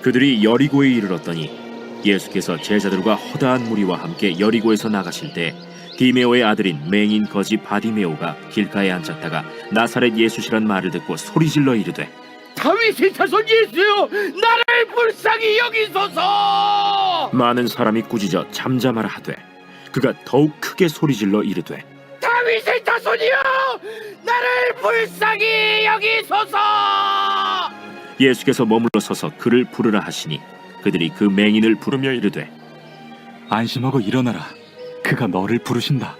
그들이 여리고에 이르렀더니 예수께서 제자들과 허다한 무리와 함께 여리고에서 나가실 때 디메오의 아들인 맹인 거지 바디메오가 길가에 앉았다가 나사렛 예수시란 말을 듣고 소리질러 이르되 다윗의 자손 예수여, 나를 불쌍히 여기소서. 많은 사람이 꾸짖어 잠잠하라 하되 그가 더욱 크게 소리질러 이르되 다윗의 자손이여, 나를 불쌍히 여기소서. 예수께서 머물러 서서 그를 부르라 하시니 그들이 그 맹인을 부르며 이르되 안심하고 일어나라. 그가 너를 부르신다.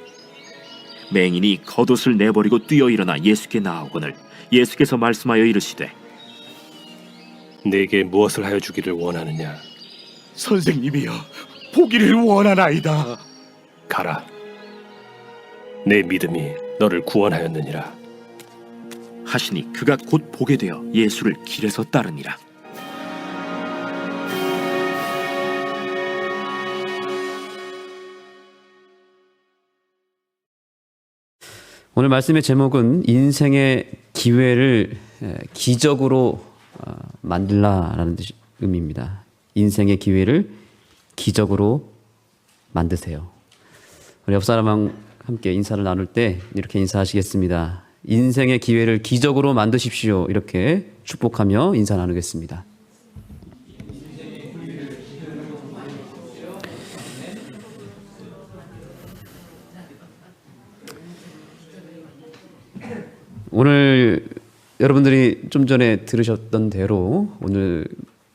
맹인이 겉옷을 내버리고 뛰어 일어나 예수께 나아오거늘 예수께서 말씀하여 이르시되 내게 무엇을 하여 주기를 원하느냐? 선생님이여, 보기를 원하나이다. 가라. 내 믿음이 너를 구원하였느니라. 하시니 그가 곧 보게 되어 예수를 길에서 따르니라. 오늘 말씀의 제목은 인생의 기회를 기적으로 만들라라는 의미입니다. 인생의 기회를 기적으로 만드세요. 우리 옆 사람과 함께 인사를 나눌 때 이렇게 인사하시겠습니다. 인생의 기회를 기적으로 만드십시오. 이렇게 축복하며 인사 나누겠습니다. 오늘 여러분들이 좀 전에 들으셨던 대로 오늘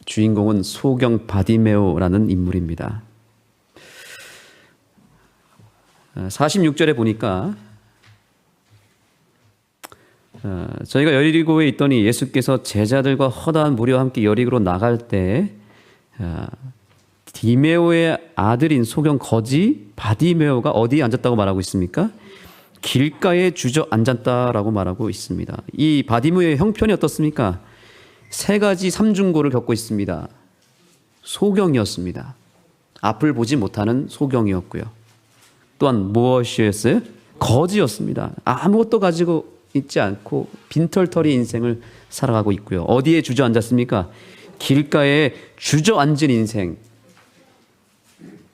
주인공은 소경 바디메오라는 인물입니다. 46절에 보니까 저희가 여리고에 있더니 예수께서 제자들과 허다한 무리와 함께 여리고로 나갈 때 디메오의 아들인 소경 거지 바디메오가 어디에 앉았다고 말하고 있습니까? 길가에 주저앉았다라고 말하고 있습니다. 이 바디메오의 형편이 어떻습니까? 세 가지 삼중고를 겪고 있습니다. 소경이었습니다. 앞을 보지 못하는 소경이었고요. 또한 무엇이었어요? 거지였습니다. 아무것도 가지고 있지 않고 빈털터리 인생을 살아가고 있고요. 어디에 주저앉았습니까? 길가에 주저앉은 인생.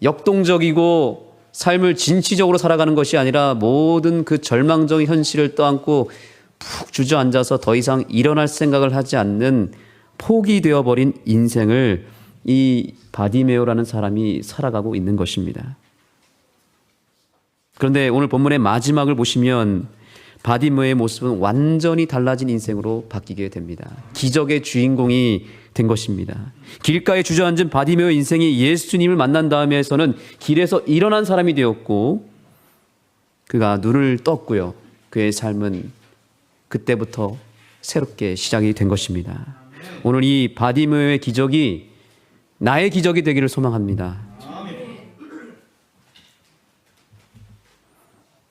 역동적이고 삶을 진취적으로 살아가는 것이 아니라 모든 그 절망적인 현실을 떠안고 푹 주저앉아서 더 이상 일어날 생각을 하지 않는 포기되어 버린 인생을 이 바디메오라는 사람이 살아가고 있는 것입니다. 그런데 오늘 본문의 마지막을 보시면 바디메오의 모습은 완전히 달라진 인생으로 바뀌게 됩니다. 기적의 주인공이 된 것입니다. 길가에 주저앉은 바디메오 인생이 예수님을 만난 다음에서는 길에서 일어난 사람이 되었고 그가 눈을 떴고요. 그의 삶은 그때부터 새롭게 시작이 된 것입니다. 오늘 이 바디메오의 기적이 나의 기적이 되기를 소망합니다.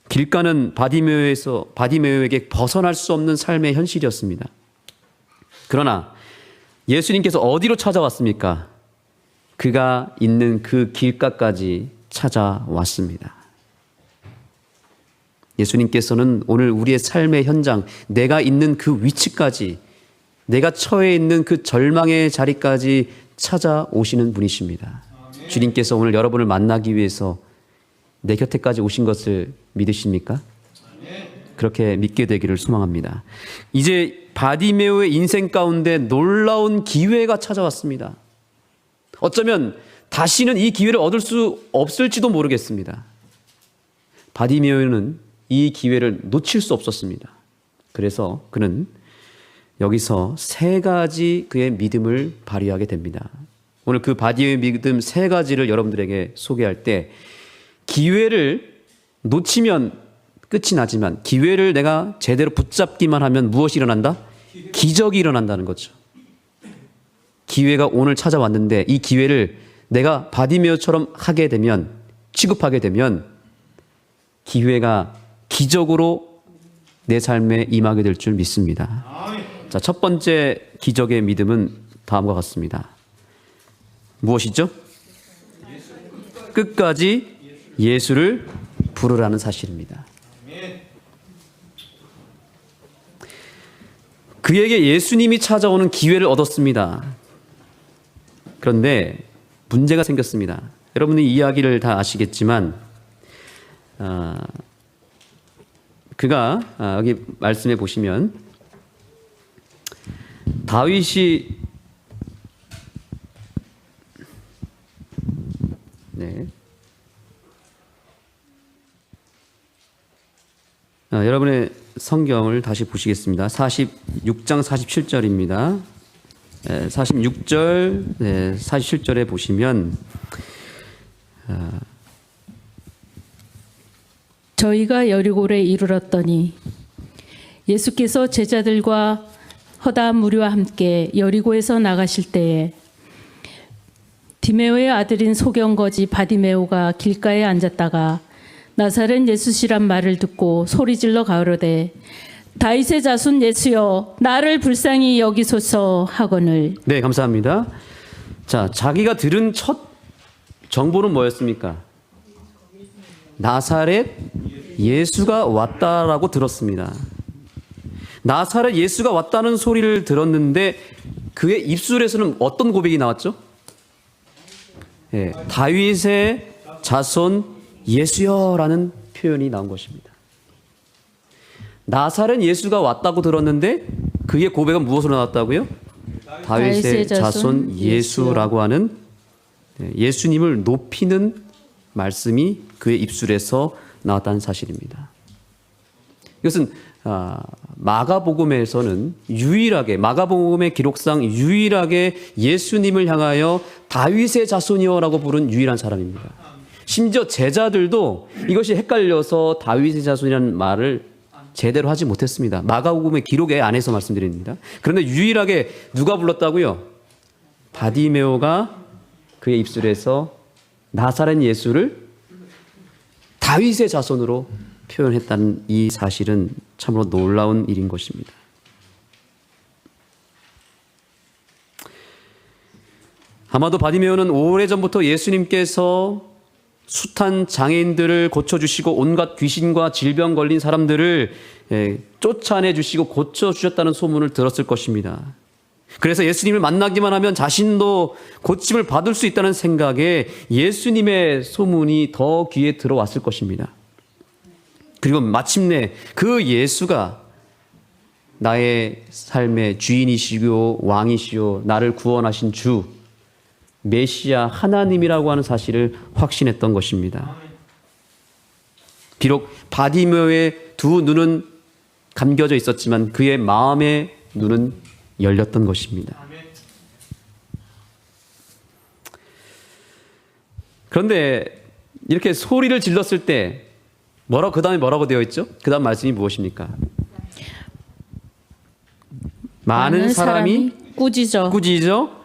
길가는 바디메오에게 벗어날 수 없는 삶의 현실이었습니다. 그러나 예수님께서 어디로 찾아왔습니까? 그가 있는 그 길가까지 찾아왔습니다. 예수님께서는 오늘 우리의 삶의 현장, 내가 있는 그 위치까지, 내가 처해 있는 그 절망의 자리까지 찾아오시는 분이십니다. 주님께서 오늘 여러분을 만나기 위해서 내 곁에까지 오신 것을 믿으십니까? 그렇게 믿게 되기를 소망합니다. 이제 바디메오의 인생 가운데 놀라운 기회가 찾아왔습니다. 어쩌면 다시는 이 기회를 얻을 수 없을지도 모르겠습니다. 바디메오는 이 기회를 놓칠 수 없었습니다. 그래서 그는 여기서 세 가지 그의 믿음을 발휘하게 됩니다. 오늘 그 바디메오의 믿음 세 가지를 여러분들에게 소개할 때 기회를 놓치면 끝이 나지만 기회를 내가 제대로 붙잡기만 하면 무엇이 일어난다? 기적이 일어난다는 거죠. 기회가 오늘 찾아왔는데 이 기회를 내가 바디메오처럼 하게 되면, 취급하게 되면 기회가 기적으로 내 삶에 임하게 될 줄 믿습니다. 자, 첫 번째 기적의 믿음은 다음과 같습니다. 무엇이죠? 끝까지 예수를 부르라는 사실입니다. 그에게 예수님이 찾아오는 기회를 얻었습니다. 그런데 문제가 생겼습니다. 여러분이 이야기를 다 아시겠지만 그가 여기 말씀해 보시면 다윗이 여러분의 성경을 다시 보시겠습니다. 46장 47절입니다. 46절, 47절에 보시면 저희가 여리고에 이르렀더니 예수께서 제자들과 허다한 무리와 함께 여리고에서 나가실 때에 디메오의 아들인 소경거지 바디메오가 길가에 앉았다가 나사렛 예수시란 말을 듣고 소리질러 가로되 다윗의 자손 예수여 나를 불쌍히 여기소서 하거늘. 네, 감사합니다. 자, 자기가 들은 첫 정보는 뭐였습니까? 나사렛 예수가 왔다라고 들었습니다. 나사렛 예수가 왔다는 소리를 들었는데 그의 입술에서는 어떤 고백이 나왔죠? 네, 다윗의 자손 예수여라는 표현이 나온 것입니다. 나사렛 예수가 왔다고 들었는데 그의 고백은 무엇으로 나왔다고요? 다윗의 자손 예수라고 하는 예수님을 높이는 말씀이 그의 입술에서 나왔다는 사실입니다. 이것은 마가복음에서는 유일하게, 마가복음의 기록상 유일하게 예수님을 향하여 다윗의 자손이여라고 부른 유일한 사람입니다. 심지어 제자들도 이것이 헷갈려서 다윗의 자손이라는 말을 제대로 하지 못했습니다. 마가복음의 기록에 안에서 말씀드립니다. 그런데 유일하게 누가 불렀다고요? 바디메오가 그의 입술에서 나사렛 예수를 다윗의 자손으로 표현했다는 이 사실은 참으로 놀라운 일인 것입니다. 아마도 바디메오는 오래전부터 예수님께서 숱한 장애인들을 고쳐주시고 온갖 귀신과 질병 걸린 사람들을 쫓아내주시고 고쳐주셨다는 소문을 들었을 것입니다. 그래서 예수님을 만나기만 하면 자신도 고침을 받을 수 있다는 생각에 예수님의 소문이 더 귀에 들어왔을 것입니다. 그리고 마침내 그 예수가 나의 삶의 주인이시고 왕이시오 나를 구원하신 주 메시아 하나님이라고 하는 사실을 확신했던 것입니다. 비록 바디메오의 두 눈은 감겨져 있었지만 그의 마음의 눈은 열렸던 것입니다. 그런데 이렇게 소리를 질렀을 때 그 다음에 뭐라고 되어 있죠? 그 다음 말씀이 무엇입니까? 많은 사람이 꾸짖어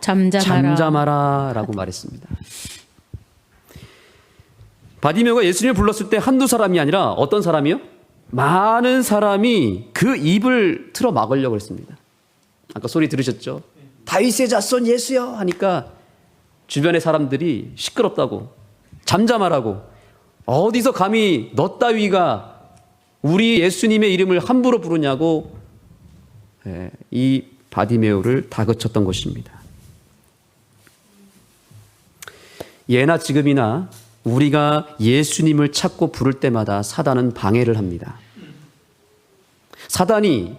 잠잠하라 라고 말했습니다. 바디메오가 예수님을 불렀을 때 한두 사람이 아니라 어떤 사람이요? 많은 사람이 그 입을 틀어 막으려고 했습니다. 아까 소리 들으셨죠? 다윗의 자손 예수여 하니까 주변의 사람들이 시끄럽다고 잠잠하라고 어디서 감히 너 따위가 우리 예수님의 이름을 함부로 부르냐고 이 바디메오를 다그쳤던 것입니다. 예나 지금이나 우리가 예수님을 찾고 부를 때마다 사단은 방해를 합니다. 사단이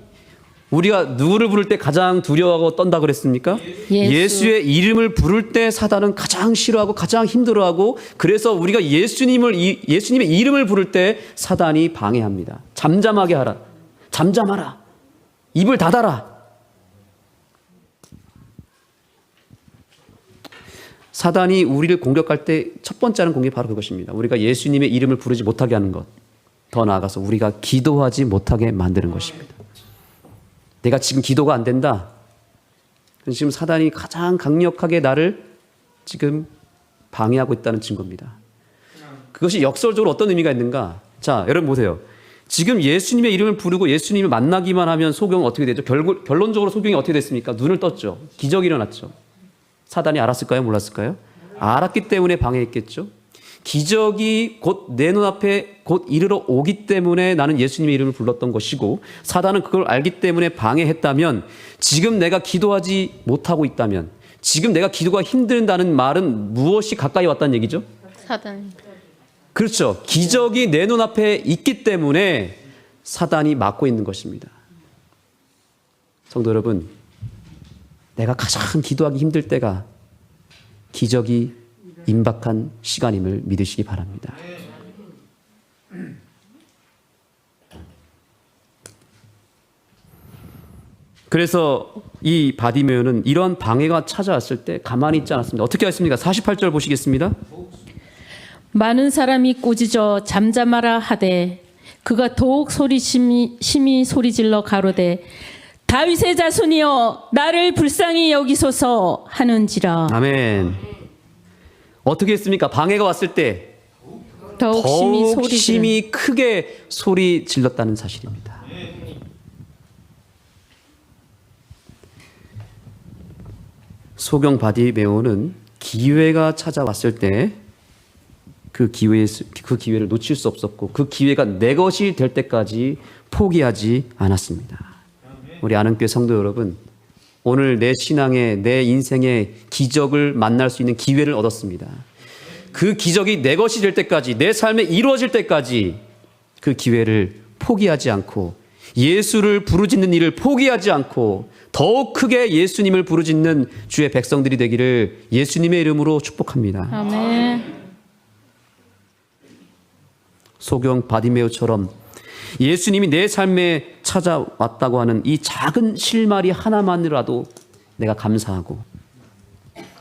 우리가 누구를 부를 때 가장 두려워하고 떤다 그랬습니까? 예수의 이름을 부를 때 사단은 가장 싫어하고 가장 힘들어하고 그래서 우리가 예수님의 이름을 부를 때 사단이 방해합니다. 잠잠하게 하라. 잠잠하라. 입을 닫아라. 사단이 우리를 공격할 때 첫 번째 하는 공격이 바로 그것입니다. 우리가 예수님의 이름을 부르지 못하게 하는 것. 더 나아가서 우리가 기도하지 못하게 만드는 것입니다. 내가 지금 기도가 안 된다. 지금 사단이 가장 강력하게 나를 지금 방해하고 있다는 증거입니다. 그것이 역설적으로 어떤 의미가 있는가? 자, 여러분 보세요. 지금 예수님의 이름을 부르고 예수님을 만나기만 하면 소경은 어떻게 되죠? 결론적으로 소경이 어떻게 됐습니까? 눈을 떴죠. 기적이 일어났죠. 사단이 알았을까요? 몰랐을까요? 알았기 때문에 방해했겠죠. 기적이 곧 내 눈앞에 곧 이르러 오기 때문에 나는 예수님의 이름을 불렀던 것이고 사단은 그걸 알기 때문에 방해했다면 지금 내가 기도하지 못하고 있다면 지금 내가 기도가 힘든다는 말은 무엇이 가까이 왔다는 얘기죠? 사단. 그렇죠. 기적이 내 눈앞에 있기 때문에 사단이 막고 있는 것입니다. 성도 여러분, 내가 가장 기도하기 힘들 때가 기적이 임박한 시간임을 믿으시기 바랍니다. 그래서 이 바디메오는 이러한 방해가 찾아왔을 때 가만히 있지 않았습니다. 어떻게 했습니까? 48절 보시겠습니다. 많은 사람이 꾸짖어 잠잠하라 하되 그가 더욱 심히 소리질러 가로되 다윗의 자손이여 나를 불쌍히 여기소서 하는지라. 아멘. 어떻게 했습니까? 방해가 왔을 때 더욱 심히 크게 소리 질렀다는 사실입니다. 소경 바디메오는 기회가 찾아왔을 때 그 기회를 놓칠 수 없었고 그 기회가 내 것이 될 때까지 포기하지 않았습니다. 우리 아는교회 성도 여러분, 오늘 내 신앙에 내 인생의 기적을 만날 수 있는 기회를 얻었습니다. 그 기적이 내 것이 될 때까지, 내 삶에 이루어질 때까지 그 기회를 포기하지 않고 예수를 부르짖는 일을 포기하지 않고 더욱 크게 예수님을 부르짖는 주의 백성들이 되기를 예수님의 이름으로 축복합니다. 아멘. 소경 바디메오처럼 예수님이 내 삶에 찾아왔다고 하는 이 작은 실마리 하나만이라도 내가 감사하고,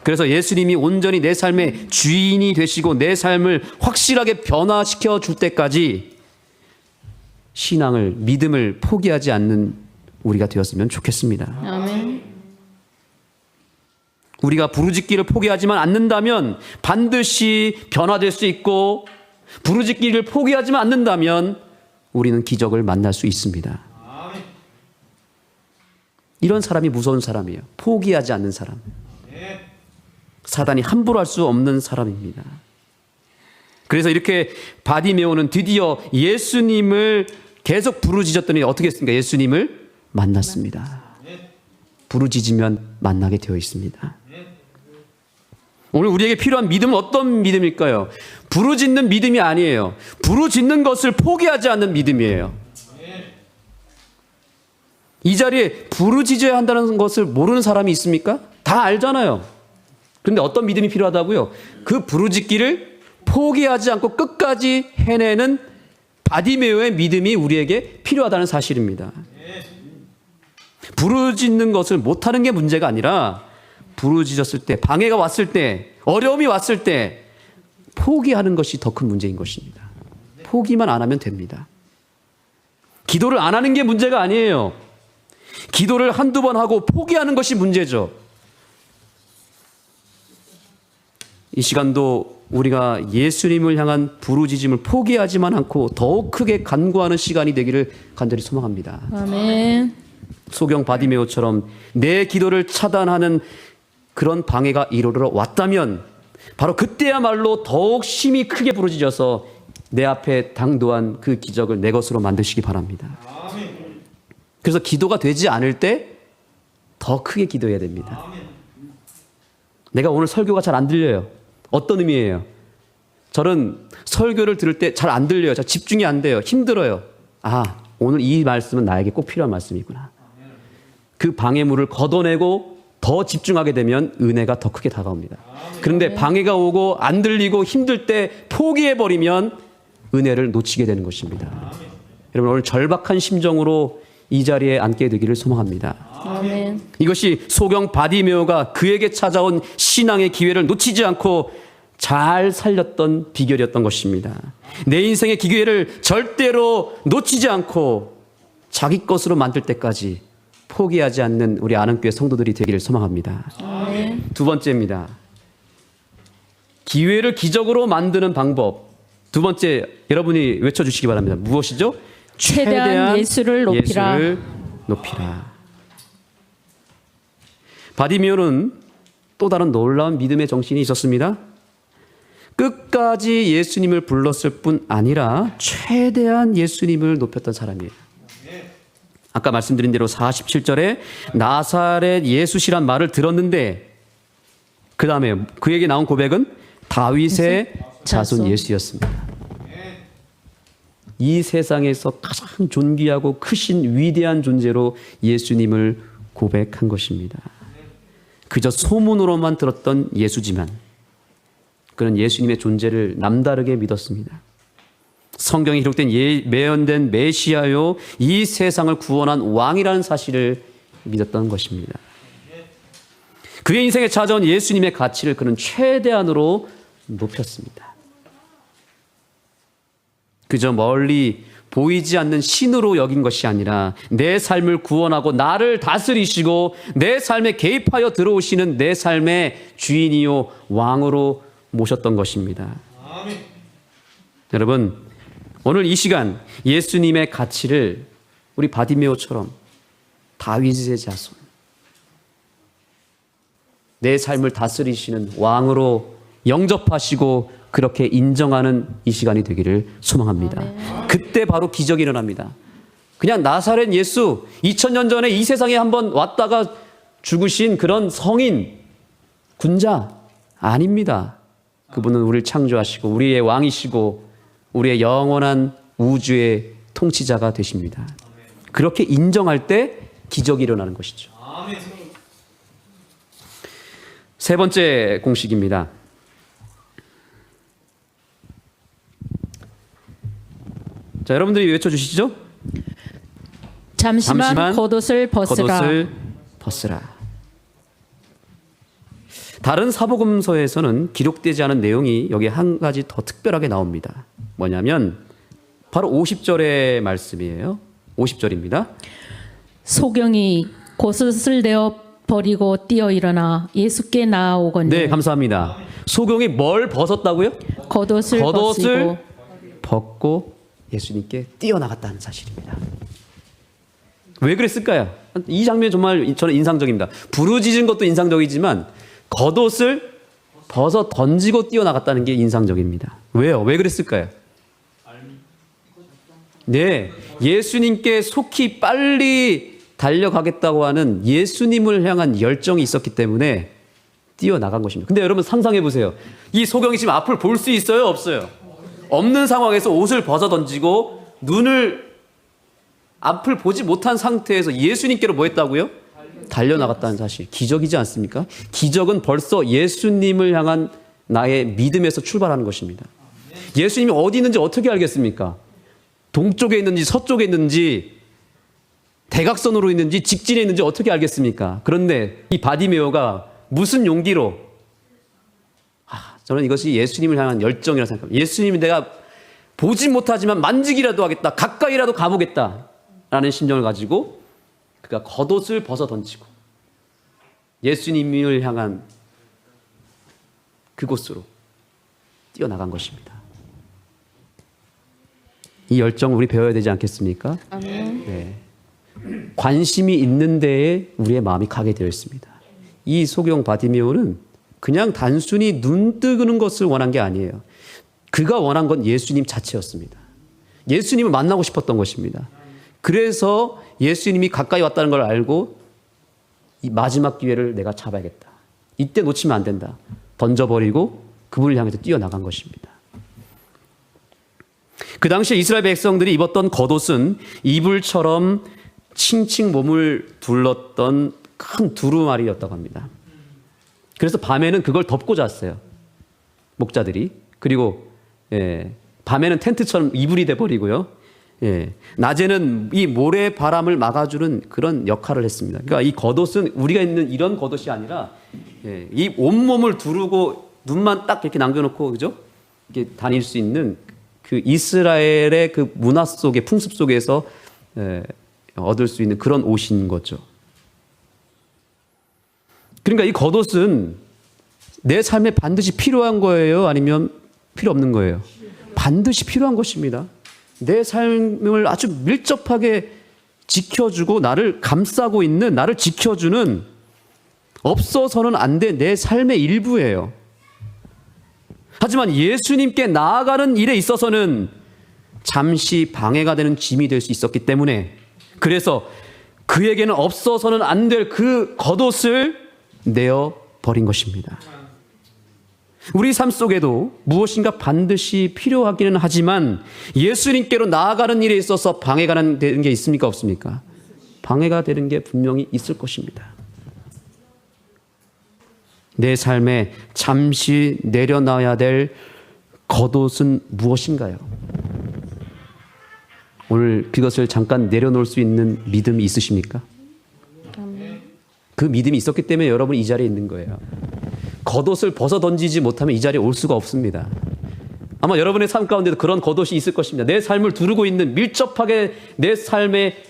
그래서 예수님이 온전히 내 삶의 주인이 되시고 내 삶을 확실하게 변화시켜 줄 때까지 신앙을, 믿음을 포기하지 않는 우리가 되었으면 좋겠습니다. 아멘. 우리가 부르짖기를 포기하지만 않는다면 반드시 변화될 수 있고, 부르짖기를 포기하지만 않는다면 우리는 기적을 만날 수 있습니다. 이런 사람이 무서운 사람이에요. 포기하지 않는 사람. 사단이 함부로 할 수 없는 사람입니다. 그래서 이렇게 바디메오는 드디어 예수님을 계속 부르짖었더니 어떻게 했습니까? 예수님을 만났습니다. 부르짖으면 만나게 되어 있습니다. 오늘 우리에게 필요한 믿음은 어떤 믿음일까요? 부르짖는 믿음이 아니에요. 부르짖는 것을 포기하지 않는 믿음이에요. 이 자리에 부르짖어야 한다는 것을 모르는 사람이 있습니까? 다 알잖아요. 그런데 어떤 믿음이 필요하다고요? 그 부르짖기를 포기하지 않고 끝까지 해내는 바디메오의 믿음이 우리에게 필요하다는 사실입니다. 부르짖는 것을 못하는 게 문제가 아니라 부르짖었을 때, 방해가 왔을 때, 어려움이 왔을 때 포기하는 것이 더 큰 문제인 것입니다. 포기만 안 하면 됩니다. 기도를 안 하는 게 문제가 아니에요. 기도를 한두 번 하고 포기하는 것이 문제죠. 이 시간도 우리가 예수님을 향한 부르짖음을 포기하지만 않고 더욱 크게 간구하는 시간이 되기를 간절히 소망합니다. 아멘. 소경 바디메오처럼 내 기도를 차단하는 그런 방해가 이르러 왔다면 바로 그때야말로 더욱 심히 크게 부르짖어서 내 앞에 당도한 그 기적을 내 것으로 만드시기 바랍니다. 그래서 기도가 되지 않을 때 더 크게 기도해야 됩니다. 내가 오늘 설교가 잘 안 들려요. 어떤 의미예요? 저는 설교를 들을 때 잘 안 들려요. 잘 집중이 안 돼요. 힘들어요. 아, 오늘 이 말씀은 나에게 꼭 필요한 말씀이구나. 그 방해물을 걷어내고 더 집중하게 되면 은혜가 더 크게 다가옵니다. 그런데 방해가 오고 안 들리고 힘들 때 포기해버리면 은혜를 놓치게 되는 것입니다. 여러분, 오늘 절박한 심정으로 이 자리에 앉게 되기를 소망합니다. 아멘. 이것이 소경 바디메오가 그에게 찾아온 신앙의 기회를 놓치지 않고 잘 살렸던 비결이었던 것입니다. 내 인생의 기회를 절대로 놓치지 않고 자기 것으로 만들 때까지 포기하지 않는 우리 아는교회 성도들이 되기를 소망합니다. 아멘. 두 번째입니다. 기회를 기적으로 만드는 방법. 두 번째, 여러분이 외쳐주시기 바랍니다. 무엇이죠? 최대한 예수를 높이라. 예수를 높이라. 바디메오는 또 다른 놀라운 믿음의 정신이 있었습니다. 끝까지 예수님을 불렀을 뿐 아니라 최대한 예수님을 높였던 사람이에요. 아까 말씀드린 대로 47절에 나사렛 예수시란 말을 들었는데 그 다음에 그에게 나온 고백은 다윗의 자손 예수였습니다. 이 세상에서 가장 존귀하고 크신 위대한 존재로 예수님을 고백한 것입니다. 그저 소문으로만 들었던 예수지만 그는 예수님의 존재를 남다르게 믿었습니다. 성경에 기록된 매언된 메시아요, 이 세상을 구원한 왕이라는 사실을 믿었던 것입니다. 그의 인생에 찾아온 예수님의 가치를 그는 최대한으로 높였습니다. 그저 멀리 보이지 않는 신으로 여긴 것이 아니라 내 삶을 구원하고 나를 다스리시고 내 삶에 개입하여 들어오시는 내 삶의 주인이요 왕으로 모셨던 것입니다. 여러분, 오늘 이 시간 예수님의 가치를 우리 바디메오처럼 다윗의 자손, 내 삶을 다스리시는 왕으로 영접하시고 그렇게 인정하는 이 시간이 되기를 소망합니다. 그때 바로 기적이 일어납니다. 그냥 나사렛 예수, 2000년 전에 이 세상에 한번 왔다가 죽으신 그런 성인, 군자 아닙니다. 그분은 우리를 창조하시고 우리의 왕이시고 우리의 영원한 우주의 통치자가 되십니다. 그렇게 인정할 때 기적이 일어나는 것이죠. 세 번째 공식입니다. 자, 여러분들이 외쳐주시죠. 잠시만 겉옷을 벗으라. 겉옷을 벗으라. 다른 사복음서에서는 기록되지 않은 내용이 여기 한 가지 더 특별하게 나옵니다. 뭐냐면 바로 50절의 말씀이에요. 50절입니다. 소경이 겉옷을 내어 버리고 뛰어 일어나 예수께 나아오거늘. 네, 감사합니다. 소경이 뭘 벗었다고요? 겉옷을 벗고 벗고 예수님께 뛰어나갔다는 사실입니다. 왜 그랬을까요? 이 장면이 정말 저는 인상적입니다. 부르짖은 것도 인상적이지만 겉옷을 벗어 던지고 뛰어나갔다는 게 인상적입니다. 왜요? 왜 그랬을까요? 네, 예수님께 속히 빨리 달려가겠다고 하는 예수님을 향한 열정이 있었기 때문에 뛰어나간 것입니다. 근데 여러분 상상해 보세요. 이 소경이 지금 앞을 볼 수 있어요? 없어요? 없는 상황에서 옷을 벗어 던지고 눈을 앞을 보지 못한 상태에서 예수님께로 뭐 했다고요? 달려나갔다는 사실. 기적이지 않습니까? 기적은 벌써 예수님을 향한 나의 믿음에서 출발하는 것입니다. 예수님이 어디 있는지 어떻게 알겠습니까? 동쪽에 있는지 서쪽에 있는지 대각선으로 있는지 직진에 있는지 어떻게 알겠습니까? 그런데 이 바디메오가 무슨 용기로, 저는 이것이 예수님을 향한 열정이라고 생각합니다. 예수님이 내가 보지 못하지만 만지기라도 하겠다, 가까이라도 가보겠다라는 심정을 가지고 그가 겉옷을 벗어 던지고 예수님을 향한 그곳으로 뛰어나간 것입니다. 이 열정 우리 배워야 되지 않겠습니까? 네. 관심이 있는 데에 우리의 마음이 가게 되어 있습니다. 이 소경 바디메오는 그냥 단순히 눈 뜨는 것을 원한 게 아니에요. 그가 원한 건 예수님 자체였습니다. 예수님을 만나고 싶었던 것입니다. 그래서 예수님이 가까이 왔다는 걸 알고 이 마지막 기회를 내가 잡아야겠다. 이때 놓치면 안 된다. 던져버리고 그분을 향해서 뛰어나간 것입니다. 그 당시에 이스라엘 백성들이 입었던 겉옷은 이불처럼 칭칭 몸을 둘렀던 큰 두루마리였다고 합니다. 그래서 밤에는 그걸 덮고 잤어요. 목자들이. 그리고 밤에는 텐트처럼 이불이 돼버리고요. 낮에는 이 모래 바람을 막아주는 그런 역할을 했습니다. 그러니까 이 겉옷은 우리가 입는 이런 겉옷이 아니라 이 온몸을 두르고 눈만 딱 이렇게 남겨놓고 그죠? 이렇게 다닐 수 있는 그 이스라엘의 그 문화 속에 풍습 속에서 얻을 수 있는 그런 옷인 거죠. 그러니까 이 겉옷은 내 삶에 반드시 필요한 거예요? 아니면 필요 없는 거예요? 반드시 필요한 것입니다. 내 삶을 아주 밀접하게 지켜주고 나를 감싸고 있는, 나를 지켜주는 없어서는 안 돼 내 삶의 일부예요. 하지만 예수님께 나아가는 일에 있어서는 잠시 방해가 되는 짐이 될 수 있었기 때문에 그래서 그에게는 없어서는 안 될 그 겉옷을 내어 버린 것입니다. 우리 삶 속에도 무엇인가 반드시 필요하기는 하지만 예수님께로 나아가는 일에 있어서 방해가 되는 게 있습니까? 없습니까? 방해가 되는 게 분명히 있을 것입니다. 내 삶에 잠시 내려놔야 될 겉옷은 무엇인가요? 오늘 그것을 잠깐 내려놓을 수 있는 믿음이 있으십니까? 그 믿음이 있었기 때문에 여러분이 이 자리에 있는 거예요. 겉옷을 벗어 던지지 못하면 이 자리에 올 수가 없습니다. 아마 여러분의 삶 가운데도 그런 겉옷이 있을 것입니다. 내 삶을 두르고 있는 밀접하게 내 삶의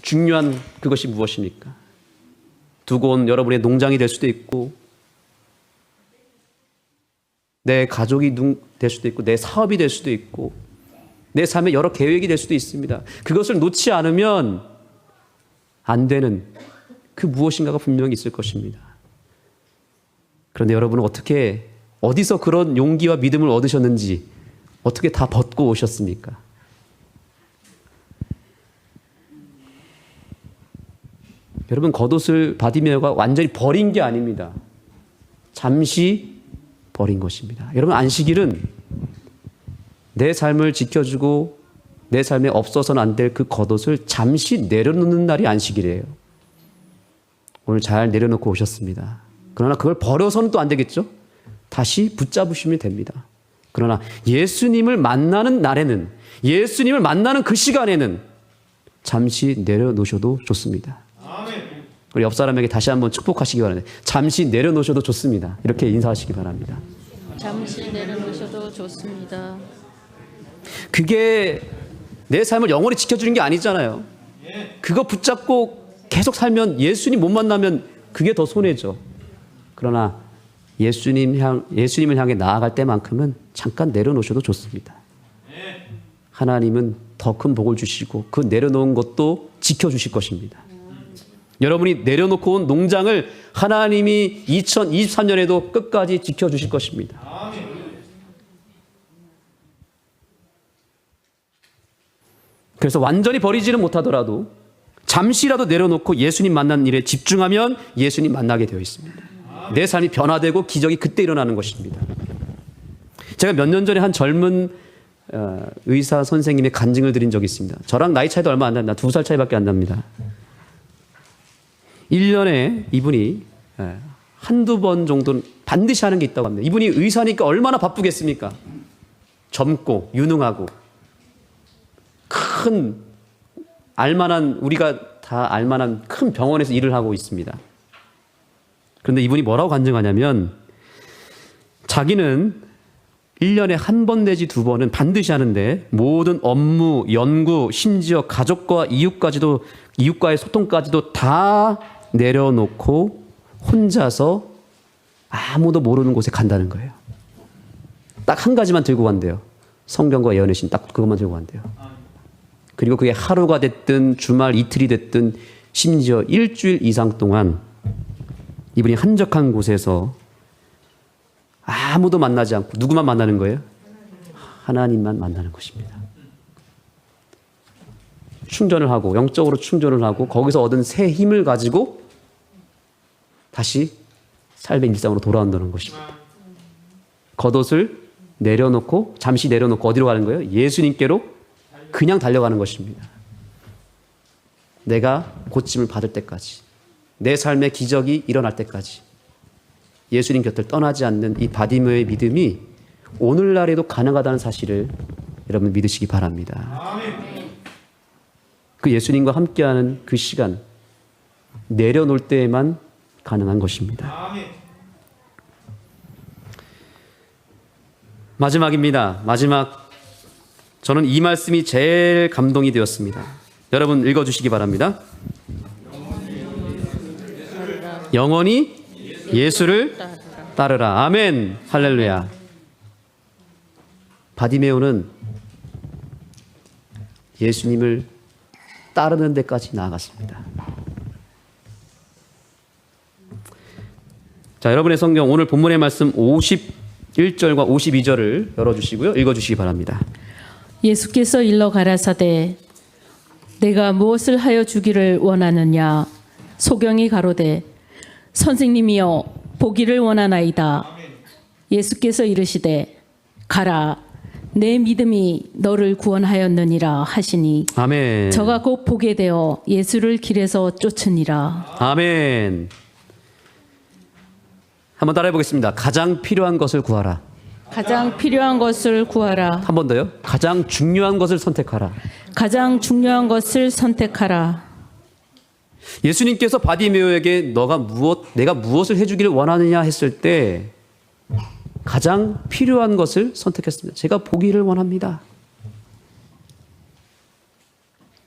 중요한 그것이 무엇입니까? 두고 온 여러분의 농장이 될 수도 있고 내 가족이 될 수도 있고 내 사업이 될 수도 있고 내 삶의 여러 계획이 될 수도 있습니다. 그것을 놓지 않으면 안 되는 그 무엇인가가 분명히 있을 것입니다. 그런데 여러분은 어디서 그런 용기와 믿음을 얻으셨는지 어떻게 다 벗고 오셨습니까? 여러분 겉옷을 바디메오가 완전히 버린 게 아닙니다. 잠시 버린 것입니다. 여러분 안식일은 내 삶을 지켜주고 내 삶에 없어서는 안 될 그 겉옷을 잠시 내려놓는 날이 안식일이에요. 오늘 잘 내려놓고 오셨습니다. 그러나 그걸 버려서는 또 안 되겠죠? 다시 붙잡으시면 됩니다. 그러나 예수님을 만나는 날에는, 예수님을 만나는 그 시간에는 잠시 내려놓으셔도 좋습니다. 우리 옆 사람에게 다시 한번 축복하시기 바랍니다. 잠시 내려놓으셔도 좋습니다. 이렇게 인사하시기 바랍니다. 잠시 내려놓으셔도 좋습니다. 그게 내 삶을 영원히 지켜주는 게 아니잖아요. 그거 붙잡고 계속 살면 예수님 못 만나면 그게 더 손해죠. 그러나 예수님을 향해 나아갈 때만큼은 잠깐 내려놓으셔도 좋습니다. 하나님은 더 큰 복을 주시고 그 내려놓은 것도 지켜주실 것입니다. 여러분이 내려놓고 온 농장을 하나님이 2023년에도 끝까지 지켜주실 것입니다. 그래서 완전히 버리지는 못하더라도 잠시라도 내려놓고 예수님 만나는 일에 집중하면 예수님 만나게 되어 있습니다. 내 삶이 변화되고 기적이 그때 일어나는 것입니다. 제가 몇 년 전에 한 젊은 의사 선생님의 간증을 드린 적이 있습니다. 저랑 나이 차이도 얼마 안 납니다. 2살 차이밖에 안 납니다. 1년에 이분이 한두 번 정도는 반드시 하는 게 있다고 합니다. 이분이 의사니까 얼마나 바쁘겠습니까? 젊고 유능하고 큰 알만한, 우리가 다 알만한 큰 병원에서 일을 하고 있습니다. 그런데 이분이 뭐라고 간증하냐면 자기는 1년에 한 번 내지 2번은 반드시 하는데 모든 업무, 연구, 심지어 가족과 이웃과의 소통까지도 다 내려놓고 혼자서 아무도 모르는 곳에 간다는 거예요. 딱 한 가지만 들고 간대요. 성경과 예언의 신, 딱 그것만 들고 간대요. 그리고 그게 하루가 됐든 주말 이틀이 됐든 심지어 일주일 이상 동안 이분이 한적한 곳에서 아무도 만나지 않고 누구만 만나는 거예요? 하나님만 만나는 것입니다. 충전을 하고 영적으로 충전을 하고 거기서 얻은 새 힘을 가지고 다시 삶의 일상으로 돌아온다는 것입니다. 겉옷을 내려놓고 잠시 내려놓고 어디로 가는 거예요? 예수님께로 그냥 달려가는 것입니다. 내가 고침을 받을 때까지, 내 삶의 기적이 일어날 때까지 예수님 곁을 떠나지 않는 이 바디메오의 믿음이 오늘날에도 가능하다는 사실을 여러분 믿으시기 바랍니다. 그 예수님과 함께하는 그 시간, 내려놓을 때에만 가능한 것입니다. 마지막입니다. 마지막. 저는 이 말씀이 제일 감동이 되었습니다. 여러분 읽어주시기 바랍니다. 영원히 예수를 따르라. 아멘. 할렐루야. 바디메오는 예수님을 따르는 데까지 나아갔습니다. 자, 여러분의 성경 오늘 본문의 말씀 51절과 52절을 열어주시고요. 읽어주시기 바랍니다. 예수께서 일러 가라사대 내가 무엇을 하여 주기를 원하느냐. 소경이 가로되 선생님이여 보기를 원하나이다. 예수께서 이르시되 가라 내 믿음이 너를 구원하였느니라 하시니 아멘. 저가 곧 보게 되어 예수를 길에서 쫓으니라. 아멘. 한번 따라해 보겠습니다. 가장 필요한 것을 구하라. 가장 필요한 것을 구하라. 한 번 더요. 가장 중요한 것을 선택하라. 가장 중요한 것을 선택하라. 예수님께서 바디메오에게 내가 무엇을 해주기를 원하느냐 했을 때 가장 필요한 것을 선택했습니다. 제가 보기를 원합니다.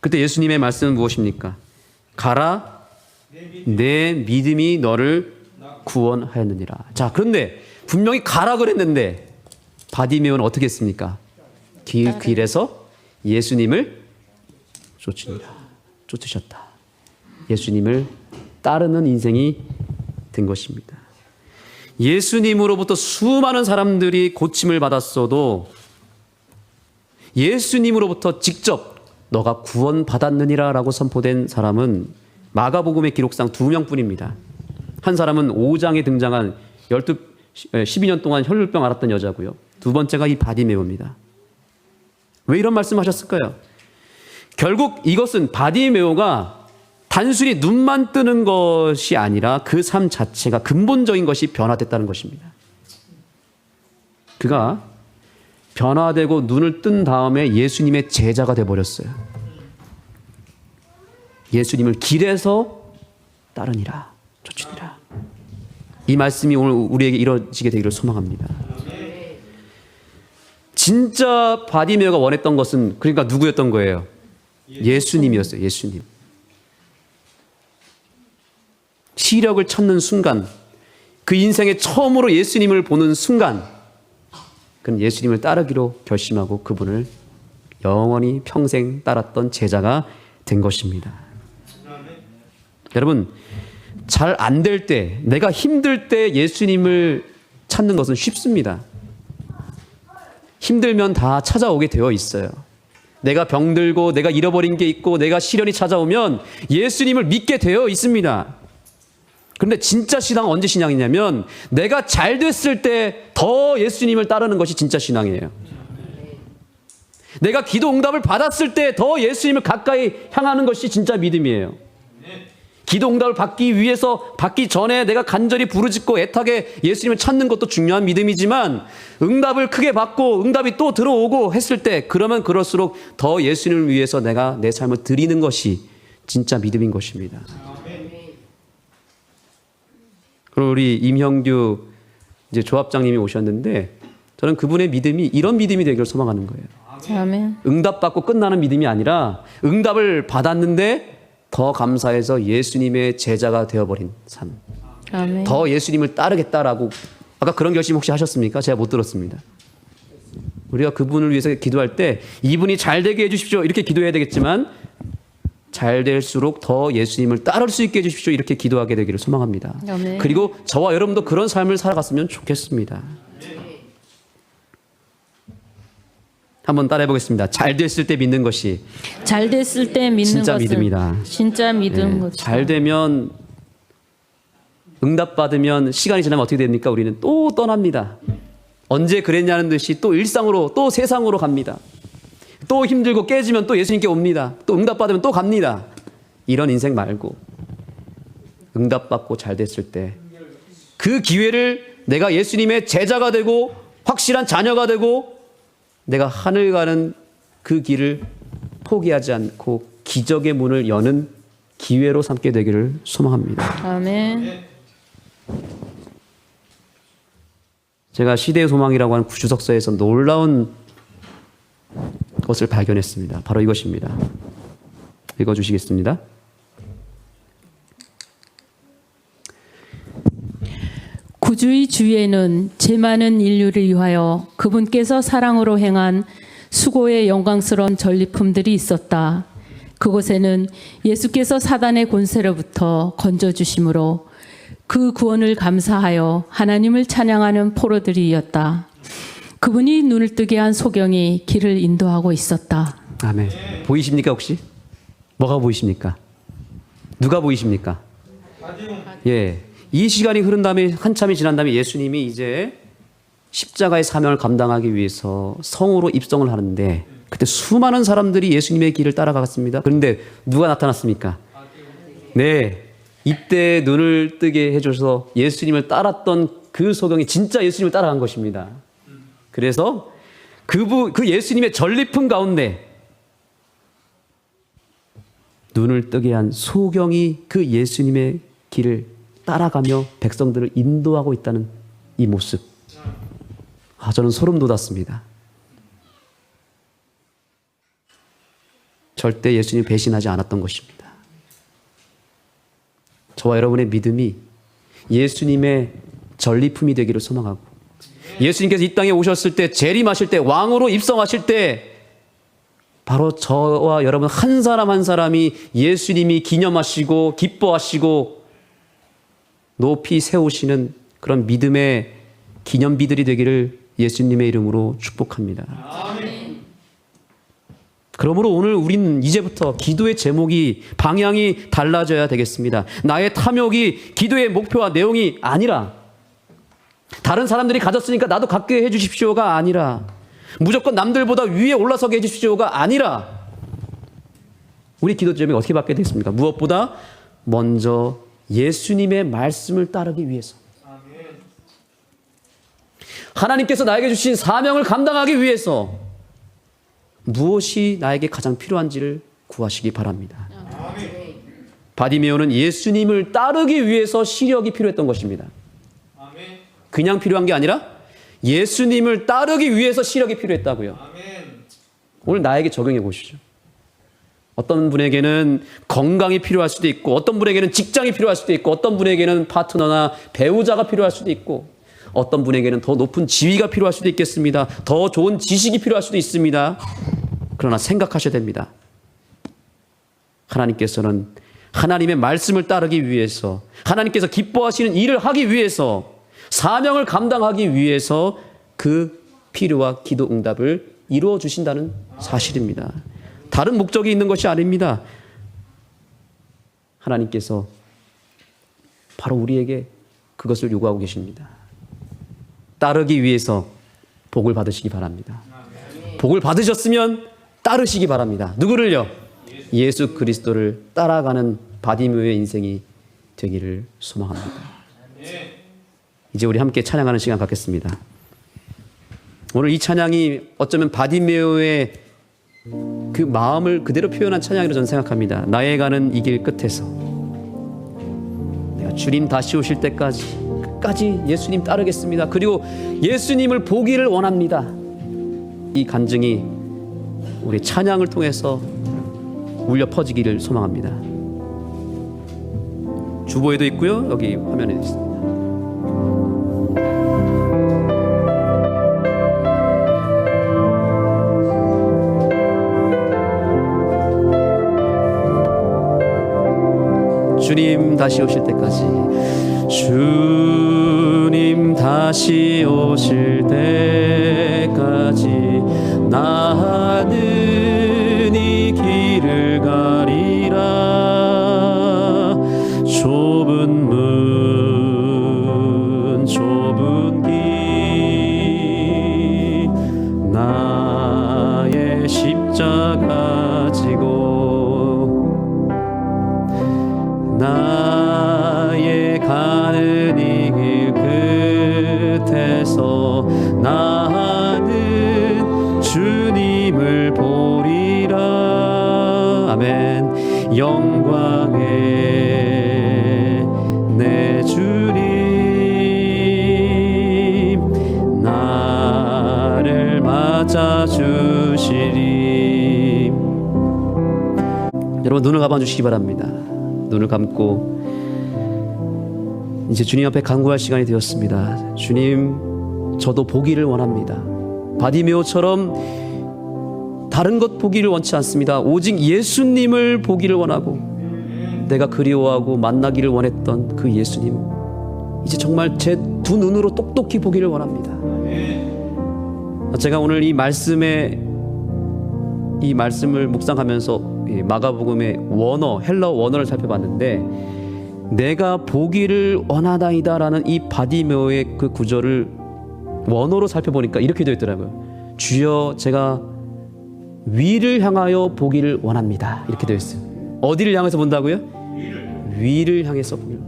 그때 예수님의 말씀은 무엇입니까? 가라, 내 믿음이 너를 구원하였느니라. 자, 그런데 분명히 가라 그랬는데 바디메오는 어떻게 했습니까? 길에서 예수님을 쫓으셨다. 예수님을 따르는 인생이 된 것입니다. 예수님으로부터 수많은 사람들이 고침을 받았어도 예수님으로부터 직접 너가 구원받았느니라 라고 선포된 사람은 마가복음의 기록상 2명뿐입니다. 한 사람은 5장에 등장한 12년 동안 혈루병 앓았던 여자고요. 두 번째가 이 바디메오입니다. 왜 이런 말씀하셨을까요? 결국 이것은 바디메오가 단순히 눈만 뜨는 것이 아니라 그 삶 자체가 근본적인 것이 변화됐다는 것입니다. 그가 변화되고 눈을 뜬 다음에 예수님의 제자가 되어버렸어요. 예수님을 길에서 따르니라, 쫓으니라. 이 말씀이 오늘 우리에게 이루어지게 되기를 소망합니다. 진짜 바디메오가 원했던 것은 그러니까 누구였던 거예요? 예수님이었어요. 예수님. 시력을 찾는 순간, 그 인생에 처음으로 예수님을 보는 순간, 그는 예수님을 따르기로 결심하고 그분을 영원히 평생 따랐던 제자가 된 것입니다. 여러분, 잘 안 될 때, 내가 힘들 때 예수님을 찾는 것은 쉽습니다. 힘들면 다 찾아오게 되어 있어요. 내가 병들고 내가 잃어버린 게 있고 내가 시련이 찾아오면 예수님을 믿게 되어 있습니다. 그런데 진짜 신앙은 언제 신앙이냐면 내가 잘 됐을 때 더 예수님을 따르는 것이 진짜 신앙이에요. 내가 기도 응답을 받았을 때 더 예수님을 가까이 향하는 것이 진짜 믿음이에요. 기도 응답을 받기 전에 내가 간절히 부르짖고 애타게 예수님을 찾는 것도 중요한 믿음이지만 응답을 크게 받고 응답이 또 들어오고 했을 때 그러면 그럴수록 더 예수님을 위해서 내가 내 삶을 드리는 것이 진짜 믿음인 것입니다. 그럼 우리 임형규 이제 조합장님이 오셨는데 저는 그분의 믿음이 이런 믿음이 되기를 소망하는 거예요. 아멘. 응답받고 끝나는 믿음이 아니라 응답을 받았는데 더 감사해서 예수님의 제자가 되어버린 삶. 아멘. 더 예수님을 따르겠다라고 아까 그런 결심 혹시 하셨습니까? 제가 못 들었습니다. 우리가 그분을 위해서 기도할 때 이분이 잘 되게 해주십시오 이렇게 기도해야 되겠지만 잘 될수록 더 예수님을 따를 수 있게 해주십시오 이렇게 기도하게 되기를 소망합니다. 아멘. 그리고 저와 여러분도 그런 삶을 살아갔으면 좋겠습니다. 한번 따라해 보겠습니다. 잘 됐을 때 믿는 것이 잘 됐을 때 믿는 진짜 것은 믿음이다. 진짜 믿음 네, 것이다. 잘 되면 응답받으면 시간이 지나면 어떻게 됩니까? 우리는 또 떠납니다. 언제 그랬냐는 듯이 또 일상으로 또 세상으로 갑니다. 또 힘들고 깨지면 또 예수님께 옵니다. 또 응답받으면 또 갑니다. 이런 인생 말고 응답받고 잘 됐을 때 그 기회를 내가 예수님의 제자가 되고 확실한 자녀가 되고 내가 하늘 가는 그 길을 포기하지 않고 기적의 문을 여는 기회로 삼게 되기를 소망합니다. 아멘. 제가 시대의 소망이라고 하는 주석서에서 놀라운 것을 발견했습니다. 바로 이것입니다. 읽어주시겠습니다. 구주의 주위에는 죄 많은 인류를 위하여 그분께서 사랑으로 행한 수고의 영광스러운 전리품들이 있었다. 그곳에는 예수께서 사단의 권세로부터 건져주심으로 그 구원을 감사하여 하나님을 찬양하는 포로들이었다. 그분이 눈을 뜨게 한 소경이 길을 인도하고 있었다. 아멘. 보이십니까 혹시? 뭐가 보이십니까? 누가 보이십니까? 예. 이 시간이 흐른 다음에 한참이 지난 다음에 예수님이 이제 십자가의 사명을 감당하기 위해서 성으로 입성을 하는데 그때 수많은 사람들이 예수님의 길을 따라갔습니다. 그런데 누가 나타났습니까? 네, 이때 눈을 뜨게 해줘서 예수님을 따랐던 그 소경이 진짜 예수님을 따라간 것입니다. 그래서 그 예수님의 전리품 가운데 눈을 뜨게 한 소경이 그 예수님의 길을 따라가며 백성들을 인도하고 있다는 이 모습, 저는 소름 돋았습니다. 절대 예수님 배신하지 않았던 것입니다. 저와 여러분의 믿음이 예수님의 전리품이 되기를 소망하고, 예수님께서 이 땅에 오셨을 때, 재림하실 때, 왕으로 입성하실 때 바로 저와 여러분 한 사람 한 사람이 예수님이 기념하시고 기뻐하시고 높이 세우시는 그런 믿음의 기념비들이 되기를 예수님의 이름으로 축복합니다. 그러므로 오늘 우리는 이제부터 기도의 제목이, 방향이 달라져야 되겠습니다. 나의 탐욕이 기도의 목표와 내용이 아니라, 다른 사람들이 가졌으니까 나도 갖게 해주십시오가 아니라, 무조건 남들보다 위에 올라서게 해주십시오가 아니라, 우리 기도 제목이 어떻게 바뀌게 되겠습니까? 무엇보다 먼저 예수님의 말씀을 따르기 위해서, 하나님께서 나에게 주신 사명을 감당하기 위해서 무엇이 나에게 가장 필요한지를 구하시기 바랍니다. 바디메오는 예수님을 따르기 위해서 시력이 필요했던 것입니다. 그냥 필요한 게 아니라 예수님을 따르기 위해서 시력이 필요했다고요. 오늘 나에게 적용해 보시죠. 어떤 분에게는 건강이 필요할 수도 있고, 어떤 분에게는 직장이 필요할 수도 있고, 어떤 분에게는 파트너나 배우자가 필요할 수도 있고, 어떤 분에게는 더 높은 지위가 필요할 수도 있겠습니다. 더 좋은 지식이 필요할 수도 있습니다. 그러나 생각하셔야 됩니다. 하나님께서는 하나님의 말씀을 따르기 위해서, 하나님께서 기뻐하시는 일을 하기 위해서, 사명을 감당하기 위해서 그 필요와 기도 응답을 이루어 주신다는 사실입니다. 다른 목적이 있는 것이 아닙니다. 하나님께서 바로 우리에게 그것을 요구하고 계십니다. 따르기 위해서 복을 받으시기 바랍니다. 복을 받으셨으면 따르시기 바랍니다. 누구를요? 예수 그리스도를 따라가는 바디메오의 인생이 되기를 소망합니다. 이제 우리 함께 찬양하는 시간 갖겠습니다. 오늘 이 찬양이 어쩌면 바디메오의 그 마음을 그대로 표현한 찬양이라고 저는 생각합니다. 나의 가는 이 길 끝에서 내가 주님 다시 오실 때까지 예수님 따르겠습니다. 그리고 예수님을 보기를 원합니다. 이 간증이 우리 찬양을 통해서 울려 퍼지기를 소망합니다. 주보에도 있고요. 여기 화면에 있습니다. 주님 다시 오실 때까지, 주님 다시 오실 때까지 나는 이 길을 가리라. 좁은 문 좁은 길, 나의 십자가 지고 나의 가는 이 길 끝에서 나는 주님을 보리라. 아멘. 영광의 내 주님 나를 맞아주시리. 여러분 눈을 감아주시기 바랍니다. 눈을 감고 이제 주님 앞에 간구할 시간이 되었습니다. 주님, 저도 보기를 원합니다. 바디메오처럼 다른 것 보기를 원치 않습니다. 오직 예수님을 보기를 원하고, 내가 그리워하고 만나기를 원했던 그 예수님, 이제 정말 제 두 눈으로 똑똑히 보기를 원합니다. 제가 오늘 이 말씀을 묵상하면서 마가복음의 원어, 헬라어 원어를 살펴봤는데, 내가 보기를 원하나이다라는 이 바디메오의 그 구절을 원어로 살펴보니까 이렇게 되어 있더라고요. 주여 제가 위를 향하여 보기를 원합니다. 이렇게 되어 있어요. 어디를 향해서 본다고요? 위를 향해서 보기를.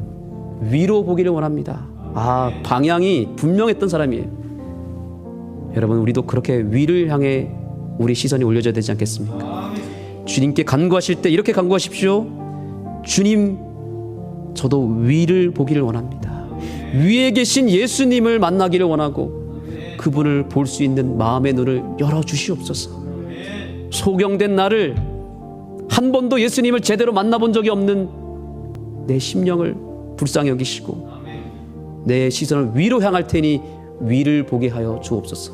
위로 보기를 원합니다. 아, 방향이 분명했던 사람이에요. 여러분, 우리도 그렇게 위를 향해 우리 시선이 올려져야 되지 않겠습니까? 주님께 간구하실 때 이렇게 간구하십시오. 주님, 저도 위를 보기를 원합니다. 위에 계신 예수님을 만나기를 원하고 그분을 볼 수 있는 마음의 눈을 열어주시옵소서. 소경된 나를, 한 번도 예수님을 제대로 만나본 적이 없는 내 심령을 불쌍히 여기시고 내 시선을 위로 향할 테니 위를 보게 하여 주옵소서.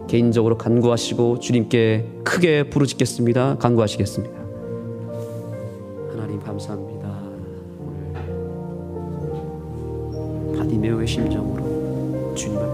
개인적으로 간구하시고 주님께 크게 부르짖겠습니다. 간구하시겠습니다. 하나님 감사합니다. 오늘 바디메오의 심정으로 주님 앞에